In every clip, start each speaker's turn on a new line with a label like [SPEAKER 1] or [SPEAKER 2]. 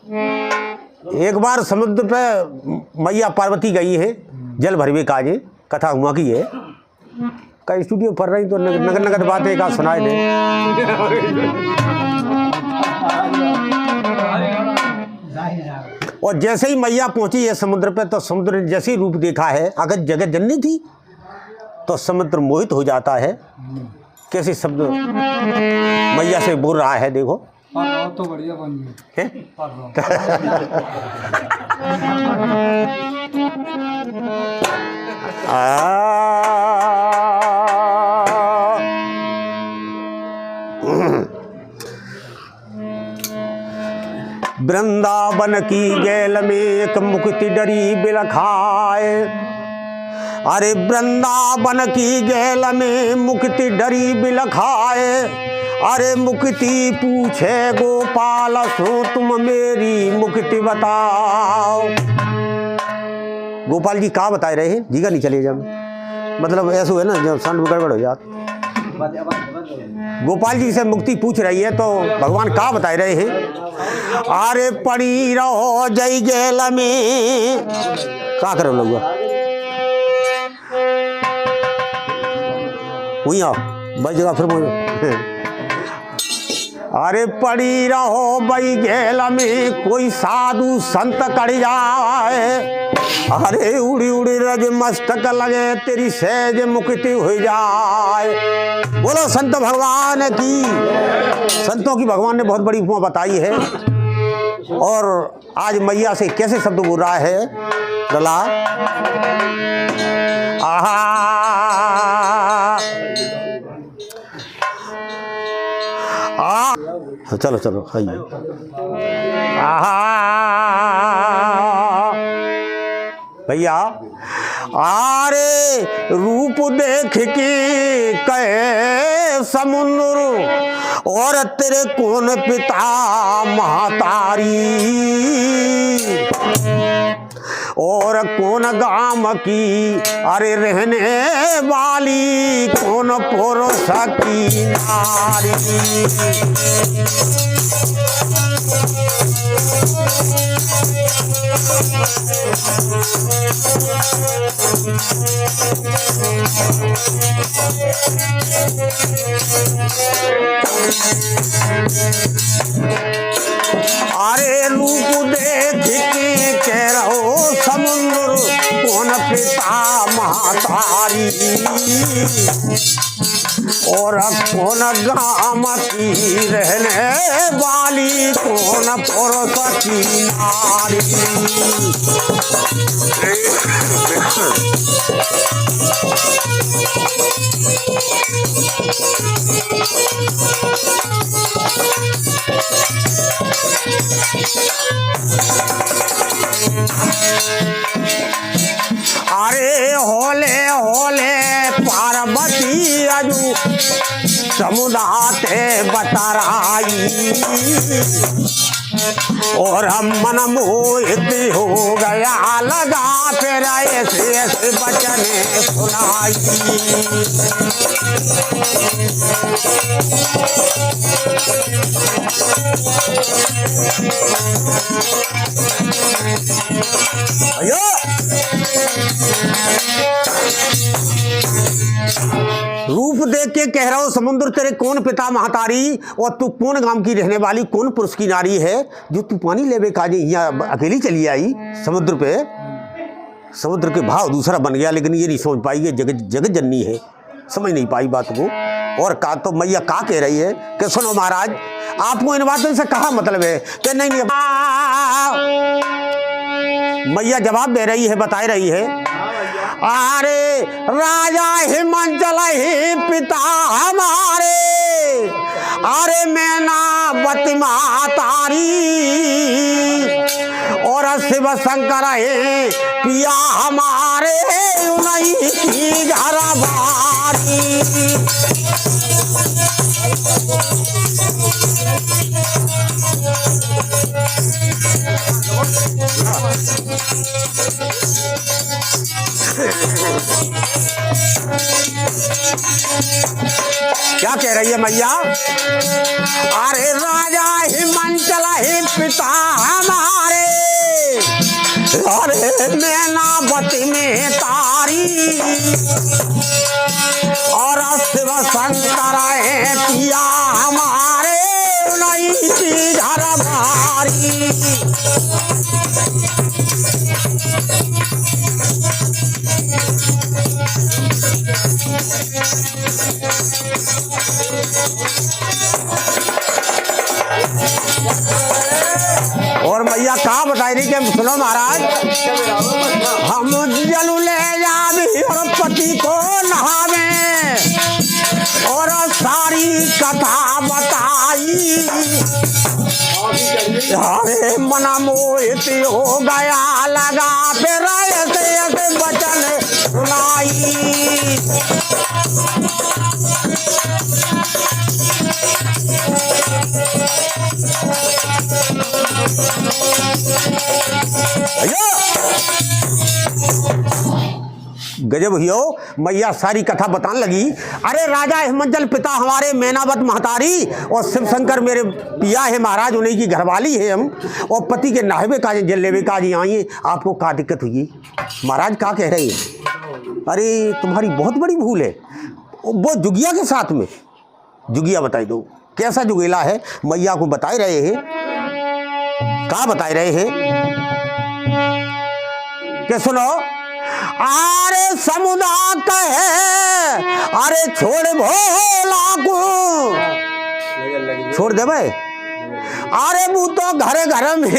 [SPEAKER 1] एक बार समुद्र पे मैया पार्वती गई है जल भरवे काजे, कथा हुआ की है। का स्टूडियो पढ़ रही तो नगद नगद बातें का सुनाए दे। और जैसे ही मैया पहुंची है समुद्र पे तो समुद्र ने जैसे ही रूप देखा है, अगर जगत जननी थी तो समुद्र मोहित हो जाता है। कैसे शब्द मैया से बोल रहा है, देखो।
[SPEAKER 2] तो बढ़िया बन गई
[SPEAKER 1] वृंदावन की गैल में एक मुक्ति डरी बिलखाए। अरे वृंदावन की गैल में मुक्ति डरी बिलखाए। अरे मुक्ति पूछे गोपाल सो तुम मेरी मुक्ति बताओ। गोपाल जी कहाँ बताए रहे हैं, जीगा नहीं चले जब, मतलब ऐसा है ना जब संड गड़बड़ हो जात। गोपाल जी से मुक्ति पूछ रही है तो भगवान कहाँ बताए रहे हैं। अरे पड़ी रहो जय जेल में, क्या करो लोग वही आओ भाई जगह फिर। अरे पड़ी रहो बई गेल में कोई साधु संत कड़ जाए। अरे उड़ी उड़ी रज मस्तक लगे तेरी सहज मुक्ति हो जाए। बोलो संत भगवान की। संतों की भगवान ने बहुत बड़ी उपमा बताई है। और आज मैया से कैसे शब्द बोल रहा है लला। आहा चलो चलो आइए। भैया आरे रूप देख के कहे समुद्र और तेरे कौन पिता महतारी। और कौन गाम की अरे रहने वाली कौन पुरुष की नारी। अरे रूप देख के कह रहो समुद्र कौन पिता महतारी। और कौन गाम की रहने वाली कौन पुरुष की नारी। अरे होले होले पार्वती अजू समुदाते बतराई। और हम मन मोहित हो गया लगा फिर ऐसे ऐसे बचन सुनाई। रूप देख के कह रहा हूं समुद्र तेरे कौन पिता महतारी। और तू कौन गांव की रहने वाली कौन पुरुष की नारी है जो तू पानी लेवे काजे यहाँ अकेली चली आई समुद्र पे। समुद्र के भाव दूसरा बन गया लेकिन ये नहीं समझ पाई ये जगत जननी है, समझ नहीं पाई बात को। और का तो मैया का कह रही है कि सुनो महाराज आपको इन बातों से कहा मतलब है कि नहीं मैया जवाब दे रही है, बता रही है। अरे राजा हिमांचल ही पिता हमारे। अरे मैनावती महतारी। और शिव शंकर है पिया हमारे नहीं की घरवारी। क्या कह रही है मैया। अरे राजा हिमांचल ही पिता हमारे, अरे मैनावती में तारी, और शिव शंकर है पिया हमारे, नहीं चीज हर भारी। और मैया कहा बताई रही कि सुनो महाराज, हम जल ले जावे और पति को नहावे, और सारी कथा बताई, अरे मना मोहित हो गया लगा, फिर ऐसे ऐसे वचन सुनाई। गजब भैया, मैया सारी कथा बताने लगी। अरे राजा हिमंजल पिता हमारे, मैनावत महतारी, और शिव शंकर मेरे पिया है महाराज, उन्हीं की घरवाली है हम, और पति के नाहबे का जल लेवे का जी आइए, आपको क्या दिक्कत हुई महाराज, क्या कह रहे हैं? अरे तुम्हारी बहुत बड़ी भूल है, वो जुगिया के साथ में। जुगिया बताई दो कैसा जुगेला है, मैया को बताए रहे हैं। क्या बताए रहे हैं कि सुनो, अरे समुदाय कहे, अरे छोड़ भोला को, छोड़ दे भाई, अरे वो तो घर घर में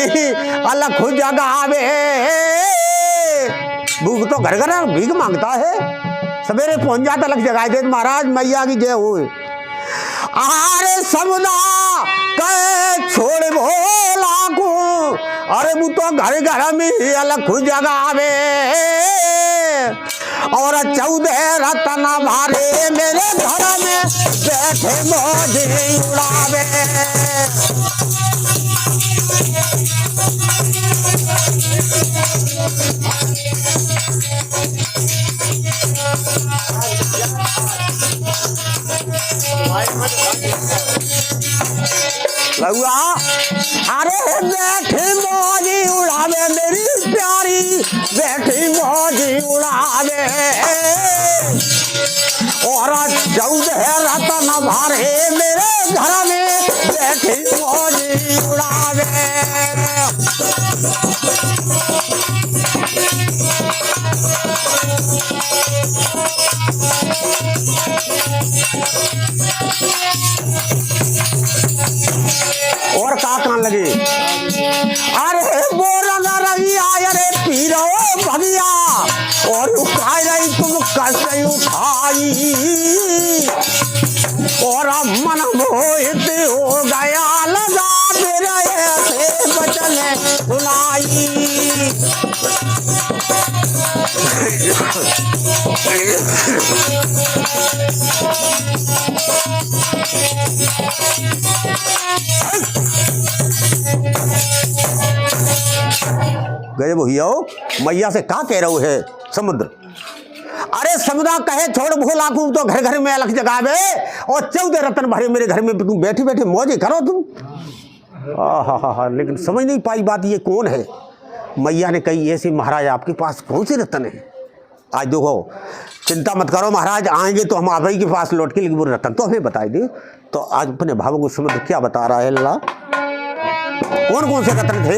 [SPEAKER 1] अलग खुद जगावे, वो तो घर घर भीख मांगता है, सवेरे पहुंच जाता अलग जगाए दे। महाराज मैया की जय हो। अरे समुदाय कहे छोड़ भोला को, अरे वो तो घर घर में अलग खुद जगावे, और 14 रतन भारे मेरे घर में बैठे मौज उड़ावे। लहुआ अरे बैठी मौज उड़ावे मेरी प्यारी, बैठी मौज उड़ावे, और 14 रतन भरे मेरे घर में बैठी मौज उड़ावे। और का कान लगे, अरे बोरन रही अरे पीरो भगिया, और उठाई रही तुम कैसे उठाई, और मन मोहित हो गया लगा, फिर ऐसे वचन सुनाई। गए भैया, मैया से क्या कह रहे है समुद्र? अरे समुद्र कहे छोड़ भोला को, तो घर घर में अलग जगावे, और 14 रतन भरे मेरे घर में तुम बैठे बैठे मौजे करो तुम। हा, लेकिन समझ नहीं पाई बात, ये कौन है? मैया ने कही ऐसे महाराज आपके पास कौन से रतन है? आज देखो चिंता मत करो महाराज, आएंगे तो हम आप ही के पास लौट के, लेकिन वो रतन तो हमें बताई दे। तो आज अपने भावों को समुद्र क्या बता रहा है अल्लाह, कौन कौन से रतन थे?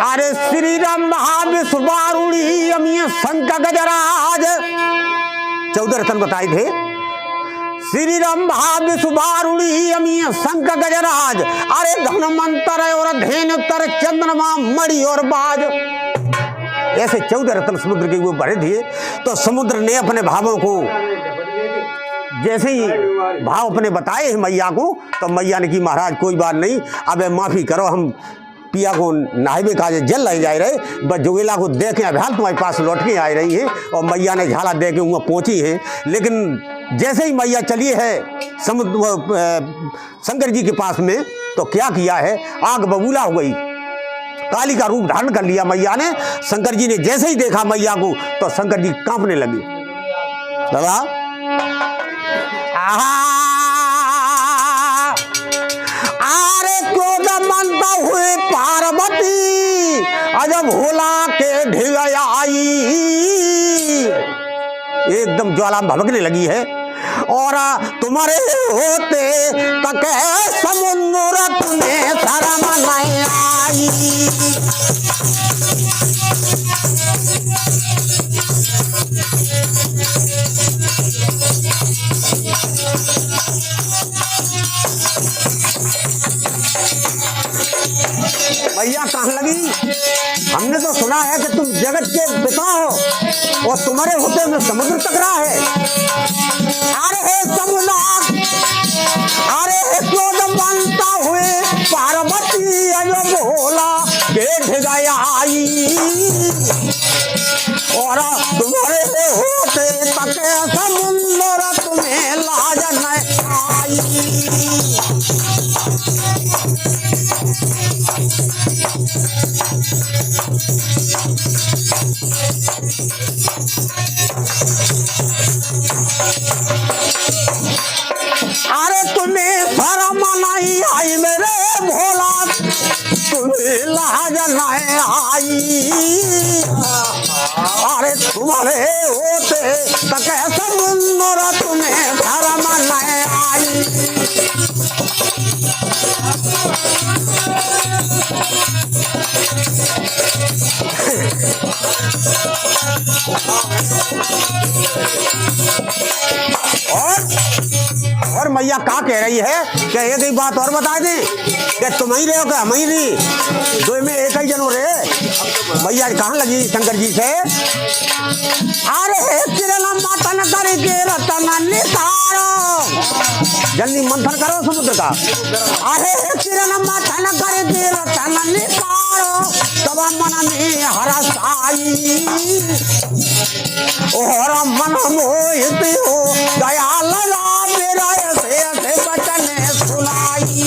[SPEAKER 1] अरे श्री राम महाविश्वारूढ़ी अमीय शंकर गजराज, 14 रतन बताए थे। श्री राम महाविश्वारूढ़ी अमीय शंकर गजराज, अरे धनवंतर और धेनुतर चंद्रमा मणि और बाज, ऐसे 14 रतन समुद्र के वो भरे दिए। तो समुद्र ने अपने भावों को जैसे ही भाव अपने बताए हैं मैया को, तो मैया ने की महाराज कोई बात नहीं, अब माफ़ी करो, हम पिया को नाहिबे का जल नहीं जा रहे, बस जोगेला को दे के अभ्याल तुम्हारे पास लौट के आ रही है, और मैया ने झाला दे के वहाँ पहुँची है। लेकिन जैसे ही मैया चली है शंकर जी के पास में, तो क्या किया है, आग बबूला हो गई, काली का रूप धारण कर लिया मैया ने। शंकर जी ने जैसे ही देखा मैया को, तो शंकर जी कांपने लगे। दादा अजब भोला के ढिगयाई, एकदम ज्वाला भभकने लगी है। और तुम्हारे होते तक समुद्र तुम्हें शर्म नहीं आई। भैया कहने लगी, हमने तो सुना है कि तुम जगत के पिता हो और तुम्हारे होते में समुद्र टकरा है। अरे हे समुद्र, अरे हे क्रोध बनता हुए पार्वती अजब भोला के ढिगयाई। और तुम्हारे होते तक समुद्र तुम्हें लाज नहीं आई। अरे तुम्हें शर्म नहीं आई मेरे भोला, तुम्हें लाज नहीं आई। अरे तुम्हारे होते तक समुद्र तुम्हें शर्म नहीं आई। और मैया क्या कह रही है कि एक ही बात और बता दें कि तुम ही रहे हो क्या हम ही नहीं, दो में एक ही जनो रहे। मैया कहाँ लगी शंकर जी से, अरे किरण मंथन करके रतन नितारो, जल्दी मंथन करो समुद्र का। अरे किरण मंथन करके रतन नितारो, तब मन में हरस आई। और मन मोहित हो गया लगा मेरा ऐसे बचन सुनाई।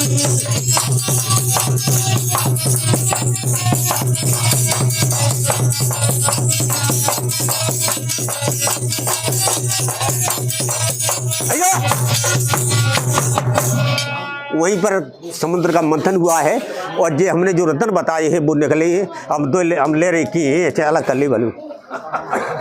[SPEAKER 1] वहीं पर समुद्र का मंथन हुआ है और जे हमने जो रतन बताए हैं वो निकले हैं। हम ले रहे कि चला कर ले बलू।